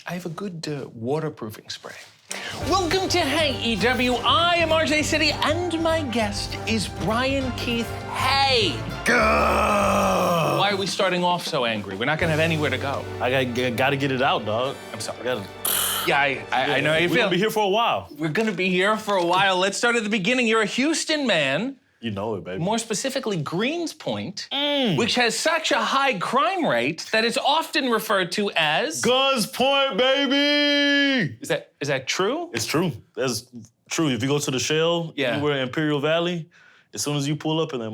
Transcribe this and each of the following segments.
I have a good waterproofing spray. Welcome to AEW. I am RJ City, and my guest is Bryan Keith. Hey! Gah! Why are we starting off so angry? We're not gonna have anywhere to go. I gotta get it out, dog. I'm sorry. I gotta... Yeah, I know how you We're feel. gonna be here for a while. We're gonna be here for a while. Let's start at the beginning. You're a Houston man. You know it, baby. More specifically, Greens Point, which has such a high crime rate that it's often referred to as... Guns Point, baby! Is that true? It's true. That's true. If you go to the Shell, anywhere in Imperial Valley, as soon as you pull up in that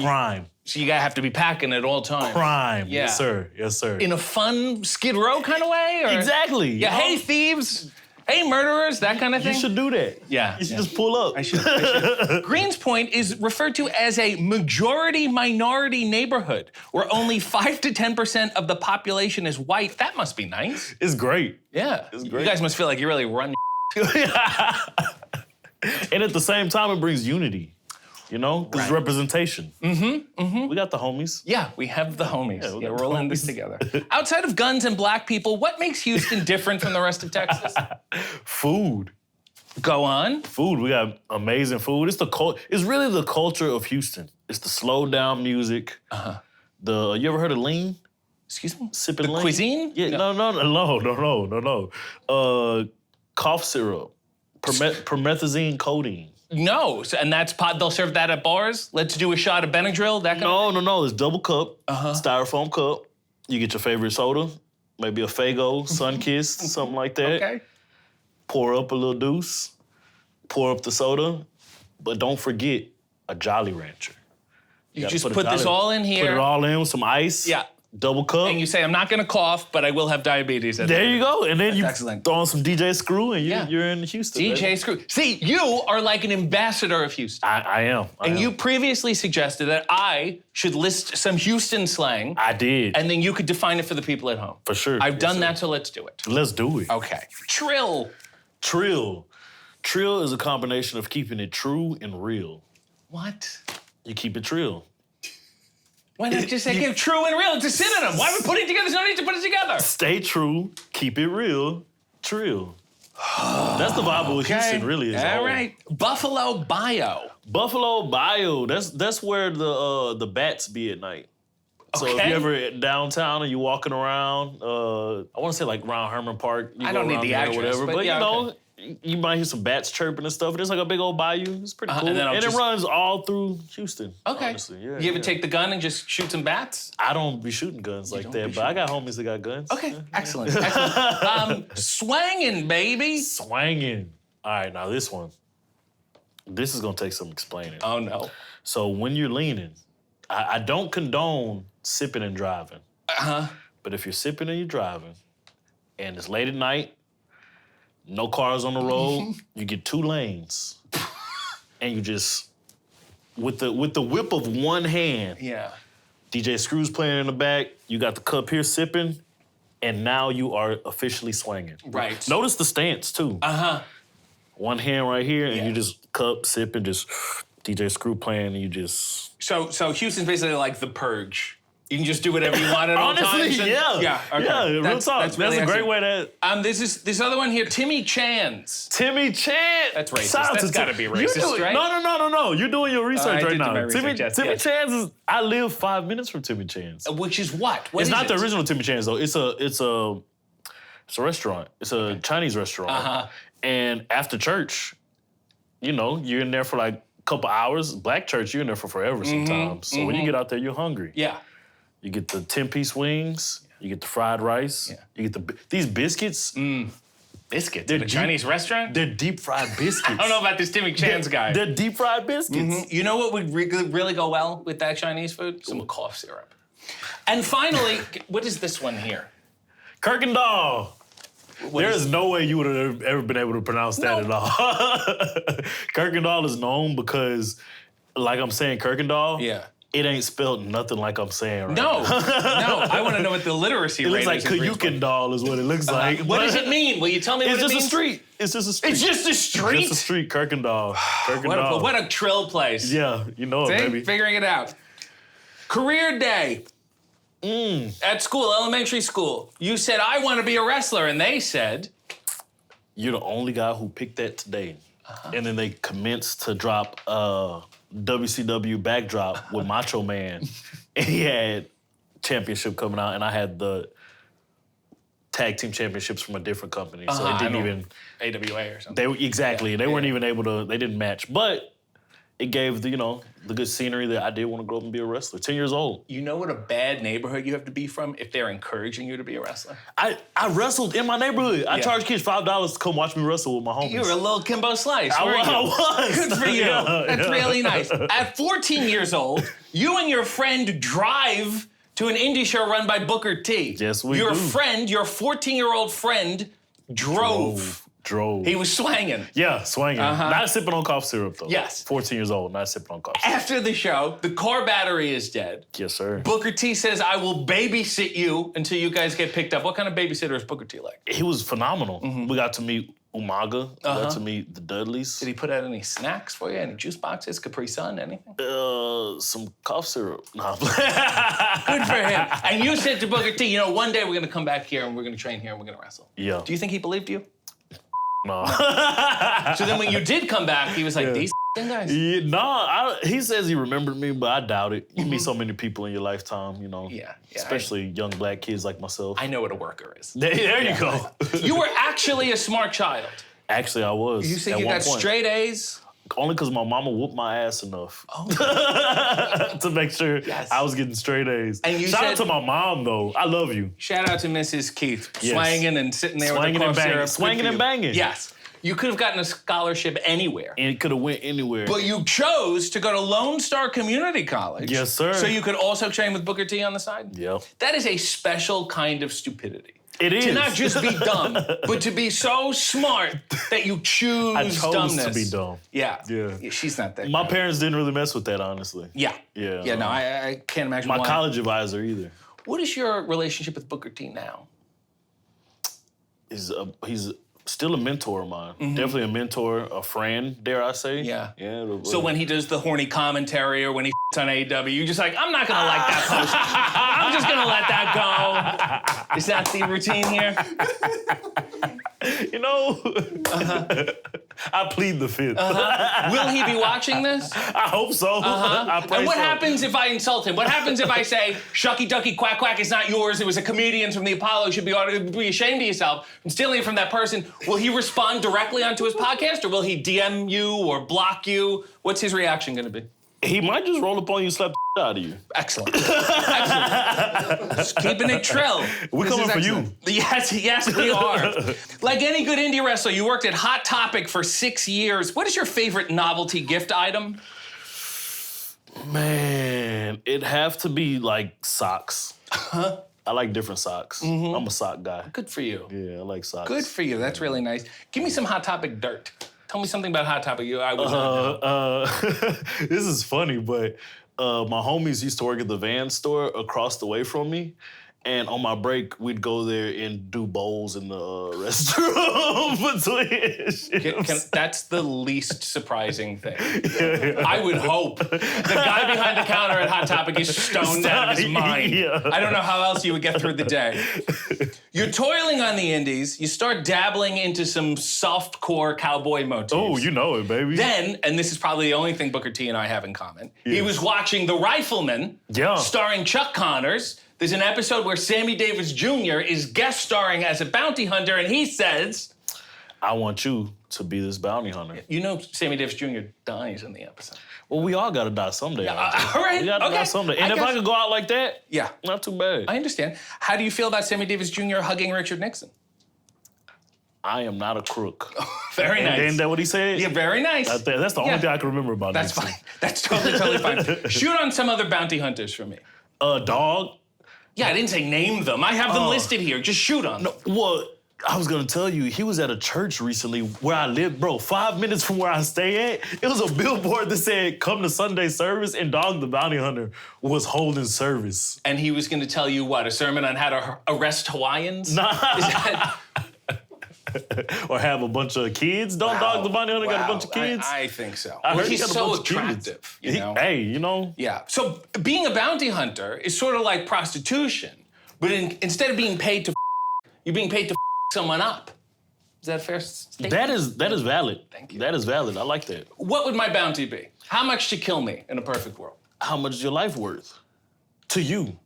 crime. So you gotta have to be packing at all times. Crime. Yeah. Yes, sir. Yes, sir. In a fun Skid Row kind of way? Or? Exactly. Yeah, hey thieves, hey murderers, that kind of thing? You should do that. Yeah. You should just pull up. I should. Greens Point is referred to as a majority-minority neighborhood where only 5 to 10% of the population is white. That must be nice. It's great. Yeah. It's great. You guys must feel like you really run. And at the same time, it brings unity. You know? Because it's representation. We got the homies. Yeah, we have the homies. Yeah, we're all in this together. Outside of guns and black people, what makes Houston different from the rest of Texas? Food. Go on. Food. We got amazing food. It's really the culture of Houston. It's the slow down music. You ever heard of lean? Excuse me? Sipping the lean? cuisine? Yeah, no. Cough syrup. Promethazine codeine. No, and that's pot. They'll serve that at bars. Let's do a shot of Benadryl. That kind of... No. It's double cup, styrofoam cup. You get your favorite soda, maybe a Faygo, Sunkist, something like that. Okay. Pour up a little deuce. Pour up the soda, but don't forget a Jolly Rancher. You just put this all in here. Put it all in with some ice. Yeah. Double cup. And you say, I'm not gonna cough, but I will have diabetes. There you go. And then That's excellent. Throw on some DJ Screw and you're in Houston. DJ baby. Screw. See, you are like an ambassador of Houston. I am. You previously suggested that I should list some Houston slang. I did. And then you could define it for the people at home. For sure. I've done that, so let's do it. Let's do it. Okay. Trill. Trill. Trill is a combination of keeping it true and real. What? You keep it trill. Why not just say true and real? It's a synonym. Why are we putting it together? There's no need to put it together. Stay true, keep it real, trill. That's the vibe of Houston really is. All right. Buffalo Bio. Buffalo Bio. That's where the bats be at night. So if you ever at downtown and you walking around, I want to say like around Herman Park. I don't need the address, or whatever, but yeah, you know, you might hear some bats chirping and stuff. There's like a big old bayou. It's pretty cool. And then it runs all through Houston. Okay. Honestly. Yeah, you ever take the gun and just shoot some bats? I don't be shooting guns like that, but I got homies that got guns. Okay, excellent. Swangin', baby. Swangin'. All right, now this one. This is gonna take some explaining. Oh no. So when you're leaning, I don't condone sipping and driving. But if you're sipping and you're driving, and it's late at night, no cars on the road, you get 2 lanes, and you just with the whip of one hand. Yeah. DJ Screw's playing in the back. You got the cup here sipping, and now you are officially swinging. Right. Notice the stance too. One hand right here, and you just cup sipping, just DJ Screw playing, and you just. So Houston's basically like the Purge. You can just do whatever you want at all times. Honestly, yeah. Yeah. Okay. Yeah, real talk. That's really a great way to. This other one here, Timmy Chan's. Timmy Chan. That's racist. That's gotta be racist, right? No. You're doing your research right now. Timmy Chan's is. I live 5 minutes from Timmy Chan's. Which is what? It's not the original Timmy Chan's though. It's a restaurant. It's a Chinese restaurant. And after church, you know, you're in there for like a couple hours. Black church, you're in there for forever sometimes. So when you get out there, you're hungry. Yeah. You get the 10-piece wings. You get the fried rice. You get these biscuits. Biscuits? They're Chinese restaurant? They're deep fried biscuits. I don't know about this Timmy Chan's guy. They're deep fried biscuits. You know what would really go well with that Chinese food? Some cough syrup. And finally, what is this one here? Kirkendall. There is no way you would have ever been able to pronounce that at all. Kirkendall is known because, like I'm saying, Kirkendall. Yeah. It ain't spelled nothing like I'm saying right now. No. I want to know what the literacy rate is. It looks like Kayukendall is what it looks like. What does it mean? Will you tell me what it means? It's just a street. It's just a street. It's just a street? Just a street, Kirkendall. Kirkendall. What a trill place. Yeah, you know it, baby. Figuring it out. Career day. At school, elementary school. You said, I want to be a wrestler. And they said... You're the only guy who picked that today. And then they commenced to drop WCW backdrop with Macho Man. And he had championship coming out, and I had the tag team championships from a different company. So it didn't even... AWA or something. They weren't even able to... They didn't match. But it gave the good scenery that I did want to grow up and be a wrestler. 10 years old. You know what a bad neighborhood you have to be from if they're encouraging you to be a wrestler? I wrestled in my neighborhood. I charged kids $5 to come watch me wrestle with my homies. You were a little Kimbo Slice, weren't you? I was. Good for you. That's really nice. At 14 years old, you and your friend drive to an indie show run by Booker T. Yes, we do. Your 14-year-old friend, drove. He was swanging. Yeah, swanging. Not sipping on cough syrup, though. Yes. 14 years old, not sipping on cough syrup. After the show, the car battery is dead. Yes, sir. Booker T says, I will babysit you until you guys get picked up. What kind of babysitter is Booker T like? He was phenomenal. We got to meet Umaga. We got to meet the Dudleys. Did he put out any snacks for you? Any juice boxes, Capri Sun, anything? Some cough syrup. Nah. Good for him. And you said to Booker T, one day we're going to come back here and we're going to train here and we're going to wrestle. Yeah. Do you think he believed you? No. So then when you did come back, he was like, these guys? Yeah, he says he remembered me, but I doubt it. You meet so many people in your lifetime, Yeah. Especially young black kids like myself. I know what a worker is. There you go. You were actually a smart child. Actually, I was. You think you got straight A's? Only because my mama whooped my ass enough to make sure I was getting straight A's. And shout out to my mom, though. I love you. Shout out to Mrs. Keith. Yes. Swanging and sitting there with the cough syrup. Swanging and banging. Yes. You could have gotten a scholarship anywhere. And it could have went anywhere. But you chose to go to Lone Star Community College. Yes, sir. So you could also train with Booker T on the side? Yep. That is a special kind of stupidity. It is. To not just be dumb, but to be so smart that you choose dumbness. I chose to be dumb. Yeah. She's not that My parents didn't really mess with that, honestly. Yeah. No, I can't imagine my why. college advisor either. What is your relationship with Booker T now? He's still a mentor of mine. Definitely a mentor, a friend, dare I say. Yeah. Yeah. So when he does the horny commentary or when he on AEW, you're just like, I'm not gonna like that post. I'm just gonna let that go. Is that the routine here? I plead the fifth. Will he be watching this? I hope so. I pray And what so. happens if I insult him? What happens if I say, Shucky Ducky Quack Quack is not yours, it was a comedian from the Apollo, you should be ashamed of yourself from stealing it from that person? Will he respond directly onto his podcast, or will he DM you or block you? What's his reaction gonna be? He might just roll up on you and slap the out of you. Excellent. Just keeping it trill. We're coming for you. Yes, we are. Like any good indie wrestler, you worked at Hot Topic for 6 years. What is your favorite novelty gift item? Man, it'd have to be like socks. I like different socks. I'm a sock guy. Good for you. Yeah, I like socks. Good for you. That's really nice. Give me some Hot Topic dirt. Tell me something about Hot Topic. This is funny, but my homies used to work at the Van store across the way from me. And on my break, we'd go there and do bowls in the restroom between shifts. That's the least surprising thing. I would hope. The guy behind the counter at Hot Topic is stoned out of his mind. I don't know how else you would get through the day. You're toiling on the indies. You start dabbling into some softcore cowboy motifs. Oh, you know it, baby. Then, and this is probably the only thing Booker T and I have in common, he was watching The Rifleman, starring Chuck Connors. There's an episode where Sammy Davis Jr. is guest starring as a bounty hunter, and he says, I want you to be this bounty hunter. You know Sammy Davis Jr. dies in the episode. Well, we all gotta die someday. All right. We gotta die someday. And if I could go out like that, not too bad. I understand. How do you feel about Sammy Davis Jr. hugging Richard Nixon? I am not a crook. Very nice. Ain't that what he said? Yeah, very nice. That's the only thing I can remember about That's Nixon. fine. That's totally fine. Shoot on some other bounty hunters for me. Dog. Yeah, I didn't say name them. I have them listed here. Just shoot on them. Well, I was gonna tell you, he was at a church recently where I live, bro. 5 minutes from where I stay at, it was a billboard that said, "Come to Sunday service," and Dogg The Bounty Hunter was holding service. And he was gonna tell you what? A sermon on how to arrest Hawaiians? Nah. or have a bunch of kids. Don't Dogg The Bounty Hunter got a bunch of kids? I think so. I heard he he's got a so bunch of kids. attractive, you know? Hey, you know. Yeah. So being a bounty hunter is sort of like prostitution, but instead of being paid to you're being paid to someone up. Is that a fair statement? That is valid. Thank you. That is valid. I like that. What would my bounty be? How much to kill me in a perfect world? How much is your life worth? To you.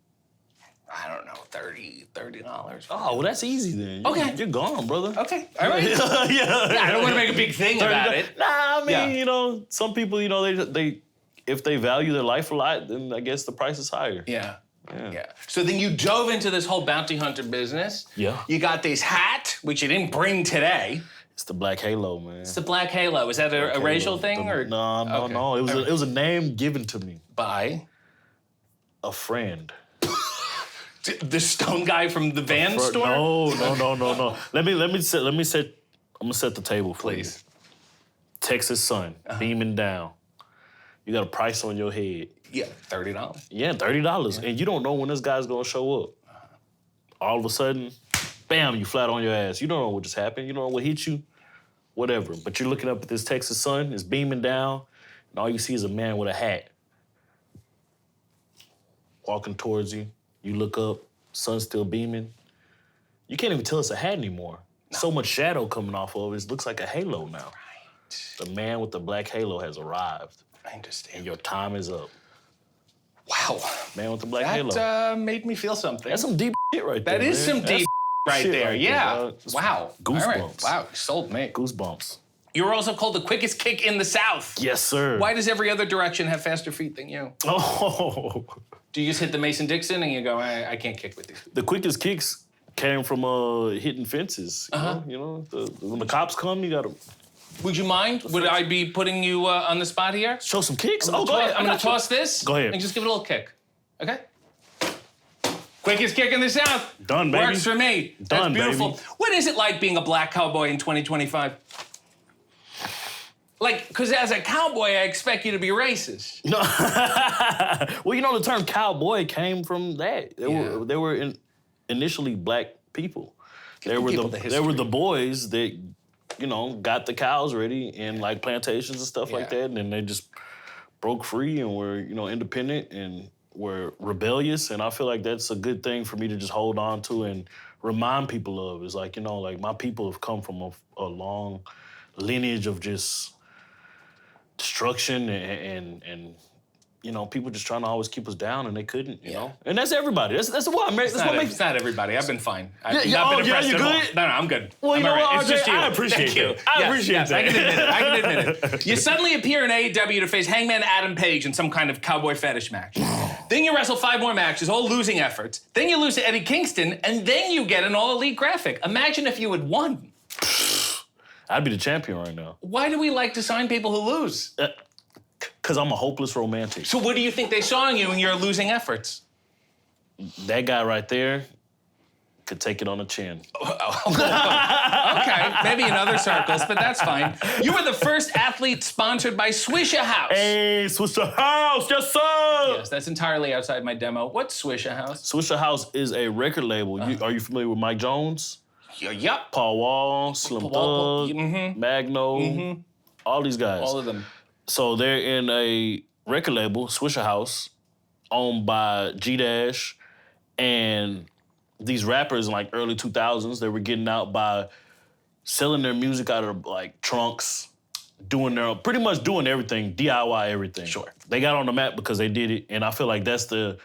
I don't know, $30. Oh, well, that's easy then. Okay. You're gone, brother. Okay, all right. Yeah, I don't want to make a big thing about it. Nah, I mean, Yeah. you know, some people, you know, they if they value their life a lot, then I guess the price is higher. Yeah. Yeah. Yeah. So then you dove into this whole bounty hunter business. Yeah. You got this hat, which you didn't bring today. It's the black halo, man. It's the black halo. Is that a racial thing or? No. Okay. It was a name given to me. By A friend. the stone guy from the van store? No. Let me set. I'm gonna set the table for Please. you. Texas sun, beaming down. You got a price on your head. Yeah, $30. Yeah, $30. And you don't know when this guy's gonna show up. All of a sudden, bam, you flat on your ass. You don't know what just happened. You don't know what hit you. Whatever. But you're looking up at this Texas sun, it's beaming down, and all you see is a man with a hat. Walking towards you. You look up, sun's still beaming. You can't even tell it's a hat anymore. No. So much shadow coming off of it. It looks like a halo now. Right. The man with the black halo has arrived. I understand. And your time is up. Wow. Man with the black halo. That made me feel something. That's some deep shit right there. That is man. some deep right there. Right Yeah. there, wow. Goosebumps. All right. Wow, you sold me. Goosebumps. You were also called the quickest kick in the South. Yes, sir. Why does every other direction have faster feet than you? Oh. Do you just hit the Mason-Dixon and you go, I can't kick with these people? The quickest kicks came from hitting fences. You know, when the cops come, you gotta Would you mind? Would I be putting you on the spot here? show some kicks. Go ahead. I'm gonna toss this. Go ahead. And just give it a little kick. Okay? Quickest kick in the South. Done, baby. Works for me. Done, That's beautiful. baby. What is it like being a black cowboy in 2025? Like, because as a cowboy, I expect you to be racist. No. Well, you know, the term cowboy came from that. They were initially black people. They were the boys that, you know, got the cows ready in like plantations and stuff like that, and then they just broke free and were, you know, independent and were rebellious. And I feel like that's a good thing for me to just hold on to and remind people of. Is like, you know, like my people have come from a long lineage of just destruction and you know, people just trying to always keep us down and they couldn't, you know? And that's everybody. That's what makes It's not everybody. I've been fine. I've not been you impressed at all. good? No, I'm good. Well, you I'm know all right. what, It's just RJ, you. I appreciate Thank you. that. I appreciate that. I can admit it. You suddenly appear in AEW to face Hangman Adam Page in some kind of cowboy fetish match. Then you wrestle 5 more matches, all losing efforts. Then you lose to Eddie Kingston, and then you get an all-elite graphic. Imagine if you had won. I'd be the champion right now. Why do we like to sign people who lose? Because I'm a hopeless romantic. So what do you think they saw in you in your losing efforts? That guy right there could take it on the chin. Okay, maybe in other circles, but that's fine. You were the first athlete sponsored by Swishahouse. Hey, Swishahouse, yes, sir! Yes, that's entirely outside my demo. What's Swishahouse? Swishahouse is a record label. Are you familiar with Mike Jones? Yep. Paul Wall, Slim Thug, Magno, all these guys. All of them. So they're in a record label, Swishahouse, owned by G-Dash, and these rappers in like early 2000s, they were getting out by selling their music out of like trunks, pretty much doing everything, DIY everything. Sure. They got on the map because they did it, and I feel like that's the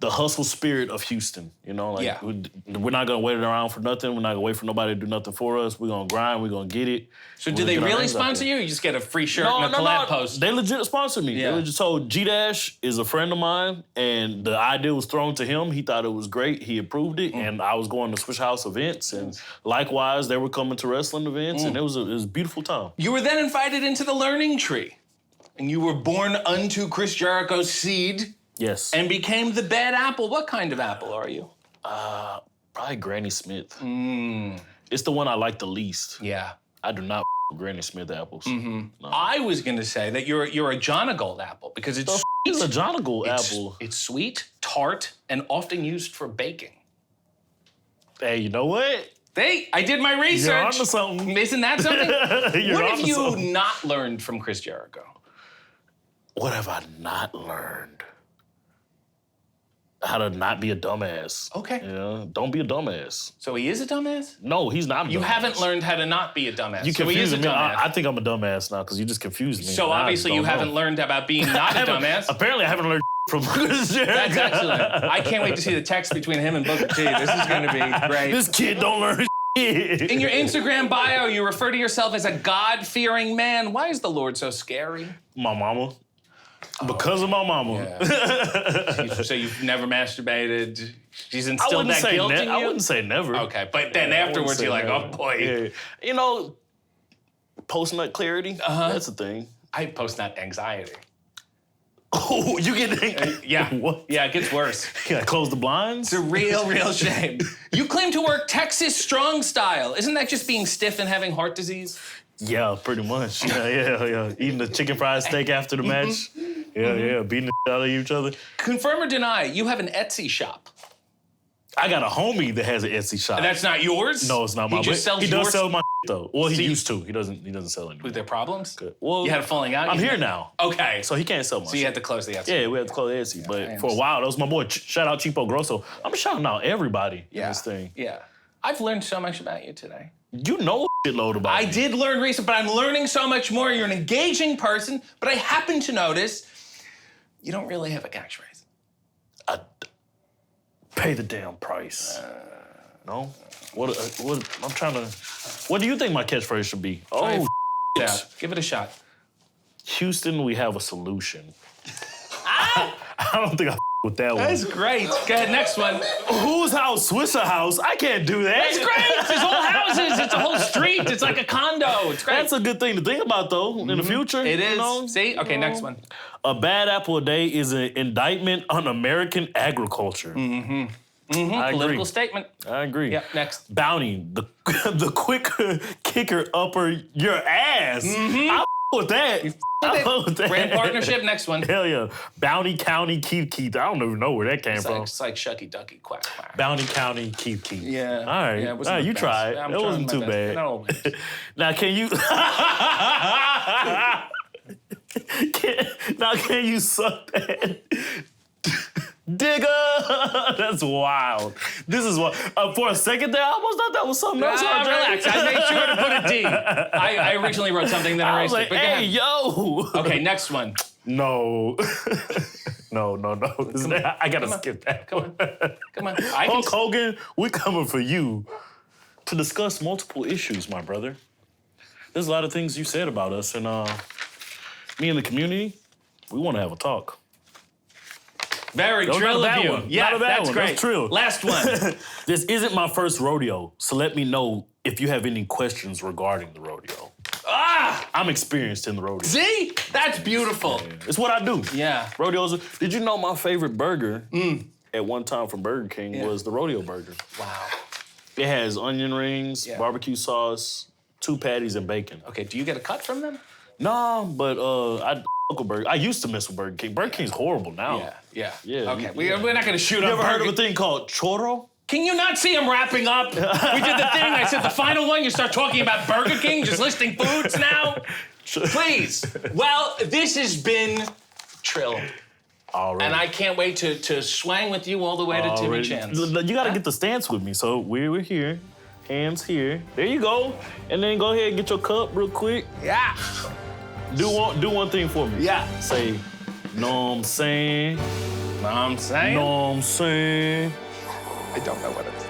hustle spirit of Houston, you know? Like, we're not gonna wait around for nothing. We're not gonna wait for nobody to do nothing for us. We're gonna grind, we're gonna get it. So do they really sponsor you, or you just get a free shirt and a collab post? They legit sponsored me. Yeah. So G-Dash is a friend of mine, and the idea was thrown to him. He thought it was great. He approved it, and I was going to Swishahouse events, and likewise, they were coming to wrestling events, and it was a beautiful time. You were then invited into the Learning Tree, and you were born unto Chris Jericho's seed. Yes. And became the bad apple. What kind of apple are you? Probably Granny Smith. It's the one I like the least. Yeah. I do not Granny Smith apples. No. I was gonna say that you're a Jonagold apple because it's It's a Jonagold apple. It's sweet, tart, and often used for baking. Hey, you know what? I did my research. You're onto something. Isn't that something? You're What have onto you something. not learned from Chris Jericho? What have I not learned? How to not be a dumbass. Okay. Yeah, don't be a dumbass. So he is a dumbass? No, he's not a dumbass. You haven't learned how to not be a dumbass. You so he is confused a me. dumbass. I think I'm a dumbass now because you just confused me. So obviously you haven't learned about being not a dumbass. Apparently I haven't learned from Chris Jericho. That's excellent. I can't wait to see the text between him and Booker T. This is going to be great. This kid don't learn shit. In your Instagram bio, you refer to yourself as a God-fearing man. Why is the Lord so scary? My mama. Because of my mama. Yeah. So you've never masturbated? She's instilled that guilt in you? I wouldn't say never. Okay, but then afterwards you're like, oh boy. Yeah. You know, post-nut clarity, that's a thing. I post-nut anxiety. Oh, you get Yeah. What? Yeah, it gets worse. You gotta close the blinds? It's a real shame. You claim to work Texas strong style. Isn't that just being stiff and having heart disease? Yeah, pretty much. Yeah. Eating the chicken fried steak after the match. Yeah. Beating the shit out of each other. Confirm or deny, you have an Etsy shop. I got a homie that has an Etsy shop. And that's not yours? No, it's not my. He just sells He yours? does sell my though. Well, he used to. He doesn't sell anymore. With their problems? Good. Well, You had a falling out? I'm here now. Okay. So he can't sell my So you had to close the Etsy. Yeah, we had to close the Etsy. I But for a while, that was my boy. Shout out Cheapo Grosso. I'm shouting out everybody in this thing. Yeah. I've learned so much about you today. You know a shitload about I me. did learn recently, but I'm learning so much more. You're an engaging person, but I happen to notice you don't really have a catchphrase. Pay the damn price. No? What? I'm trying to... What do you think my catchphrase should be? Oh, Yeah, give it a shot. Houston, we have a solution. I don't think I with that one. That's great. Go ahead, next one. Whose house? Swishahouse? I can't do that. It's great. There's whole houses. It's a whole street. It's like a condo. It's great. That's a good thing to think about, though, in the future. It is. You know? See? Okay, next one. A bad apple a day is an indictment on American agriculture. I agree. Political statement. I agree. Yep, next. Bounty, the quick kicker upper your ass. I with that. I with that. Brand partnership, next one. Hell yeah. Bounty County Keith. I don't even know where that came from. It's like Shucky Ducky Quack Quack. Bounty County Keith. Yeah. All right. Yeah, it wasn't All right, the you best. tried. I'm It trying wasn't my too best. bad. Not always. Now, can you... can you suck that? Digger! That's wild. This is what... for a second there, I almost thought that was something else. Relax. I made sure to put a D. I originally wrote something that I erased was like, it. But go hey, ahead. yo! Okay, next one. No. No. I gotta skip that. Come on. Hulk Hogan, we're coming for you to discuss multiple issues, my brother. There's a lot of things you said about us, and me and the community, we want to have a talk. Very Not trill a bad of you. one. Yeah, Not a bad that's one. great. That's trill. Last one. This isn't my first rodeo, so let me know if you have any questions regarding the rodeo. I'm experienced in the rodeo. See? That's beautiful. It's what I do. Yeah. Rodeos. Did you know my favorite burger at one time from Burger King was the rodeo burger? Wow. It has onion rings, barbecue sauce, 2 patties, and bacon. Okay, do you get a cut from them? No, but I fuck with Burger. I used to mess with Burger King. Burger King's horrible now. Yeah. Yeah, Okay, yeah. we're not gonna shoot You up ever heard of Burger- a thing called churro? Can you not see him wrapping up? We did the thing. I said the final one. You start talking about Burger King, just listing foods now. Please. Well, this has been Trill. Already. And I can't wait to swang with you all the way to Timmy Chan's. You gotta get the stance with me. So we're here, hands here. There you go. And then go ahead and get your cup real quick. Yeah. Do one thing for me. Yeah. Say, know what I'm saying? Know what I'm saying? Know what I'm saying? I don't know what it is.